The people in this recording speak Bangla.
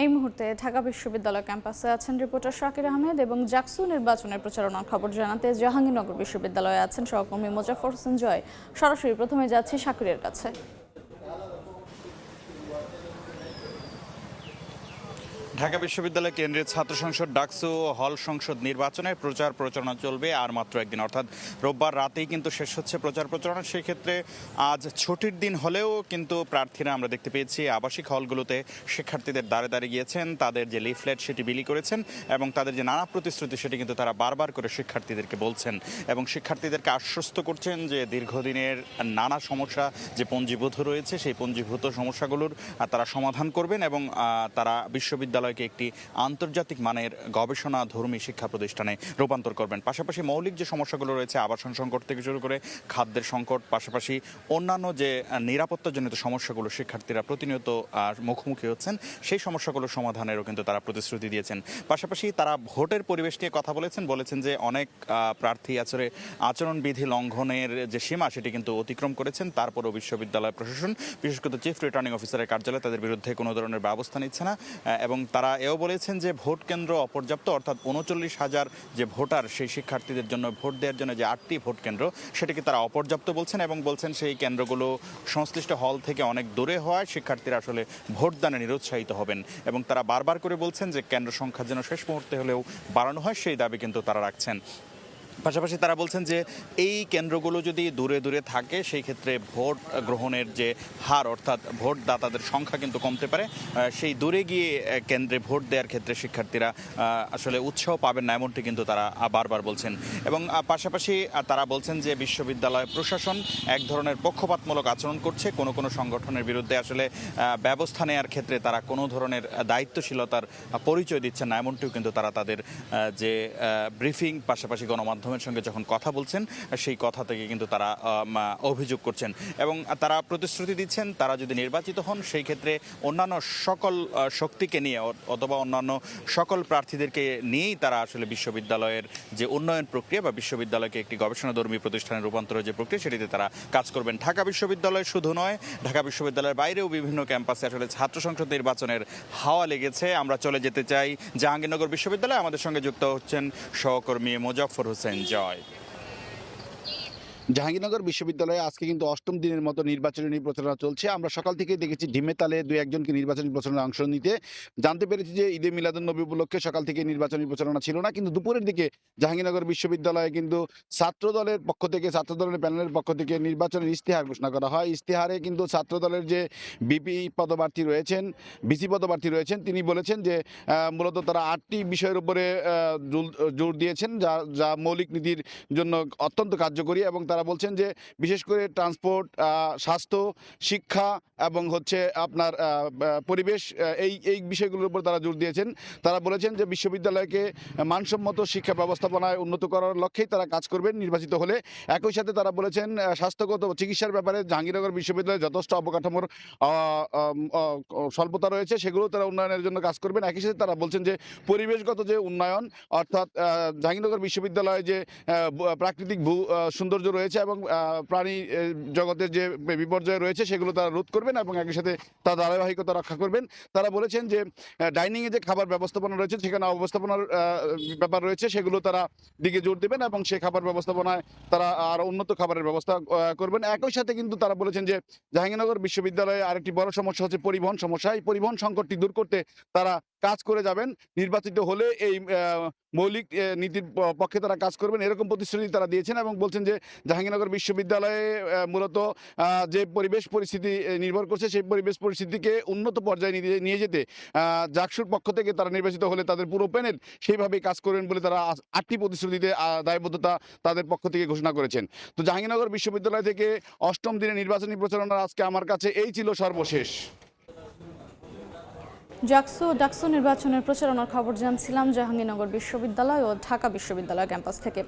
এই মুহূর্তে ঢাকা বিশ্ববিদ্যালয় ক্যাম্পাসে আছেন রিপোর্টার শাকির আহমেদ এবং জাকসু নির্বাচনের প্রচারণার খবর জানাতে জাহাঙ্গীরনগর বিশ্ববিদ্যালয়ে আছেন সহকর্মী মোজাফফর হোসেন জয়। সরাসরি প্রথমে যাচ্ছি শাকিরের কাছে। ঢাকা বিশ্ববিদ্যালয় কেন্দ্রীয় ছাত্র সংসদ ডাকসু হল সংসদ নির্বাচনের প্রচার প্রচারণা চলবে আর মাত্র একদিন, অর্থাৎ রোববার রাতেই কিন্তু শেষ হচ্ছে প্রচার প্রচারণা। সেই ক্ষেত্রে আজ ছুটির দিন হলেও কিন্তু প্রার্থীরা আমরা দেখতে পেয়েছি আবাসিক হলগুলোতে শিক্ষার্থীদের দ্বারে দ্বারে গিয়েছেন, তাদের যে লিফলেট সেটি বিলি করেছেন এবং তাদের যে নানা প্রতিশ্রুতি সেটি কিন্তু তারা বারবার করে শিক্ষার্থীদেরকে বলছেন এবং শিক্ষার্থীদেরকে আশ্বস্ত করছেন যে দীর্ঘদিনের নানা সমস্যা যে পঞ্জীভূত রয়েছে সেই পঞ্জীভূত সমস্যাগুলোর তারা সমাধান করবেন এবং তারা বিশ্ববিদ্যালয়কে একটি আন্তর্জাতিক মানের গবেষণাধর্মী শিক্ষা প্রতিষ্ঠানে রূপান্তর করবেন। পাশাপাশি মৌলিক যে সমস্যাগুলো রয়েছে, আবাসন সংকট থেকে শুরু করে খাদ্যের সংকট, পাশাপাশি অন্যান্য যে নিরাপত্তাজনিত সমস্যাগুলো শিক্ষার্থীরা প্রতিনিয়ত মুখোমুখি হচ্ছেন সেই সমস্যাগুলো সমাধানেরও কিন্তু তারা প্রতিশ্রুতি দিয়েছেন। পাশাপাশি তারা ভোটের পরিবেশ নিয়ে কথা বলেছেন যে অনেক প্রার্থী আচরণবিধি লঙ্ঘনের যে সীমা সেটি কিন্তু অতিক্রম করেছেন, তারপরও বিশ্ববিদ্যালয় প্রশাসন বিশেষ করে চিফ রিটার্নিং অফিসারের কার্যালয় তাদের বিরুদ্ধে কোনো ধরনের ব্যবস্থা নিচ্ছে না এবং তারা এও বলেছেন যে ভোট কেন্দ্র অপর্যাপ্ত, অর্থাৎ ৩৯,০০০ যে ভোটার সেই শিক্ষার্থীদের জন্য ভোট দেওয়ার জন্য যে ৮টি ভোট কেন্দ্র সেটিকে তারা অপর্যাপ্ত বলছেন এবং বলছেন সেই কেন্দ্রগুলো সংশ্লিষ্ট হল থেকে অনেক দূরে হওয়ায় শিক্ষার্থীরা আসলে ভোটদানে নিরুৎসাহিত হবেন এবং তারা বারবার করে বলছেন যে কেন্দ্র সংখ্যা যেন শেষ মুহূর্তে হলেও বাড়ানো হয় সেই দাবি কিন্তু তারা রাখছেন। পাশাপাশি তারা বলছেন যে এই কেন্দ্রগুলো যদি দূরে দূরে থাকে সেই ক্ষেত্রে ভোট গ্রহণের যে হার, অর্থাৎ ভোটদাতাদের সংখ্যা কিন্তু কমতে পারে, সেই দূরে গিয়ে কেন্দ্রে ভোট দেওয়ার ক্ষেত্রে শিক্ষার্থীরা আসলে উৎসাহ পাবেন না এমনটি কিন্তু তারা বারবার বলছেন এবং পাশাপাশি তারা বলছেন যে বিশ্ববিদ্যালয় প্রশাসন এক ধরনের পক্ষপাতমূলক আচরণ করছে, কোনো কোনো সংগঠনের বিরুদ্ধে আসলে ব্যবস্থা নেওয়ার ক্ষেত্রে তারা কোনো ধরনের দায়িত্বশীলতার পরিচয় দিচ্ছেন না এমনটিও কিন্তু তারা তাদের যে ব্রিফিং পাশাপাশি গণমাধ্যমের সঙ্গে যখন কথা বলছেন সেই কথা থেকে কিন্তু তারা অভিযোগ করছেন এবং তারা প্রতিশ্রুতি দিচ্ছেন তারা যদি নির্বাচিত হন সেই ক্ষেত্রে অন্যান্য সকল শক্তিকে নিয়ে অথবা অন্যান্য সকল প্রার্থীদেরকে নিয়েই তারা আসলে বিশ্ববিদ্যালয়ের যে উন্নয়ন প্রক্রিয়া বা বিশ্ববিদ্যালয়কে একটি গবেষণাধর্মী প্রতিষ্ঠানে রূপান্তরের যে প্রক্রিয়া সেটিতে তারা কাজ করবেন। ঢাকা বিশ্ববিদ্যালয় শুধু নয়, ঢাকা বিশ্ববিদ্যালয়ের বাইরেও বিভিন্ন ক্যাম্পাসে আসলে ছাত্র সংসদ নির্বাচনের হাওয়া লেগেছে। আমরা চলে যেতে চাই জাহাঙ্গীরনগর বিশ্ববিদ্যালয়ে, আমাদের সঙ্গে যুক্ত হচ্ছেন সহকর্মী মোজাফফর হোসেন জয়। জাহাঙ্গীরনগর বিশ্ববিদ্যালয়ে আজকে কিন্তু অষ্টম দিনের মতো নির্বাচনী প্রচারণা চলছে। আমরা সকাল থেকে দেখেছি ঢিমে তালে দুই একজনকে নির্বাচনী প্রচারণায় অংশ নিতে। জানতে পেরেছি যে ঈদে মিলাদুন্নবী উপলক্ষে সকাল থেকে নির্বাচনী প্রচারণা ছিল না, কিন্তু দুপুরের দিকে জাহাঙ্গীরনগর বিশ্ববিদ্যালয়ে কিন্তু ছাত্রদলের পক্ষ থেকে, ছাত্রদলের প্যানেলের পক্ষ থেকে নির্বাচনের ইশতেহার ঘোষণা করা হয়। ইশতেহারে কিন্তু ছাত্রদলের যে ভিসি পদপ্রার্থী রয়েছেন তিনি বলেছেন যে মূলত তারা 8টি বিষয়ের উপরে জোর দিয়েছেন যা মৌলিক নীতির জন্য অত্যন্ত কার্যকরী এবং তারা বলছেন যে বিশেষ করে ট্রান্সপোর্ট, স্বাস্থ্য, শিক্ষা এবং আপনার পরিবেশ, এই বিষয়গুলোর উপর তারা জোর দিয়েছেন। তারা বলেছেন যে বিশ্ববিদ্যালয়কে মানসম্মত শিক্ষা ব্যবস্থাপনায় উন্নত করার লক্ষ্যেই তারা কাজ করবেন নির্বাচিত হলে। একই সাথে তারা বলেছেন স্বাস্থ্যগত চিকিৎসার ব্যাপারে জাহাঙ্গীরনগর বিশ্ববিদ্যালয়ে যথেষ্ট অবকাঠামোর স্বল্পতা রয়েছে, সেগুলো তারা উন্নয়নের জন্য কাজ করবেন। একই সাথে তারা বলছেন যে পরিবেশগত যে উন্নয়ন, অর্থাৎ জাহাঙ্গীরনগর বিশ্ববিদ্যালয়ে যে প্রাকৃতিক সৌন্দর্য রয়েছে এবং প্রাণী জগতের যে বিপর্যয় রয়েছে সেগুলো তারা রোধ করবেন এবং একই সাথে তার ধারাবাহিকতা রক্ষা করবেন। তারা বলেছেন যে ডাইনিংয়ে যে খাবার ব্যবস্থাপনা রয়েছে সেখানে অব্যবস্থাপনার ব্যাপার রয়েছে, সেগুলো তারা দিকে জোর দেবেন এবং সেই খাবার ব্যবস্থাপনায় তারা আরও উন্নত খাবারের ব্যবস্থা করবেন। একই সাথে কিন্তু তারা বলেছেন যে জাহাঙ্গীরনগর বিশ্ববিদ্যালয়ে আরেকটি বড় সমস্যা হচ্ছে পরিবহন সমস্যা। এই পরিবহন সংকটটি দূর করতে তারা কাজ করে যাবেন। নির্বাচিত হলে এই মৌলিক নীতির পক্ষে তারা কাজ করবেন, এরকম প্রতিশ্রুতি তারা দিয়েছেন এবং বলছেন যে জাহাঙ্গীরনগর বিশ্ববিদ্যালয়ে মূলত যে পরিবেশ পরিস্থিতি নির্ভর করছে সেই পরিবেশ পরিস্থিতিকে উন্নত পর্যায়ে নিয়ে যেতে জাকসুর পক্ষ থেকে তারা নির্বাচিত হলে তাদের পুরো প্যানেল সেইভাবেই কাজ করবেন বলে তারা 8টি প্রতিশ্রুতিতে দায়বদ্ধতা তাদের পক্ষ থেকে ঘোষণা করেছেন। তো জাহাঙ্গীরনগর বিশ্ববিদ্যালয় থেকে অষ্টম দিনে নির্বাচনী প্রচারণা আজকে আমার কাছে এই ছিল সর্বশেষ। ডাকসু নির্বাচনের প্রচারণার খবর জানছিলাম জাহাঙ্গীরনগর বিশ্ববিদ্যালয় ও ঢাকা বিশ্ববিদ্যালয় ক্যাম্পাস থেকে।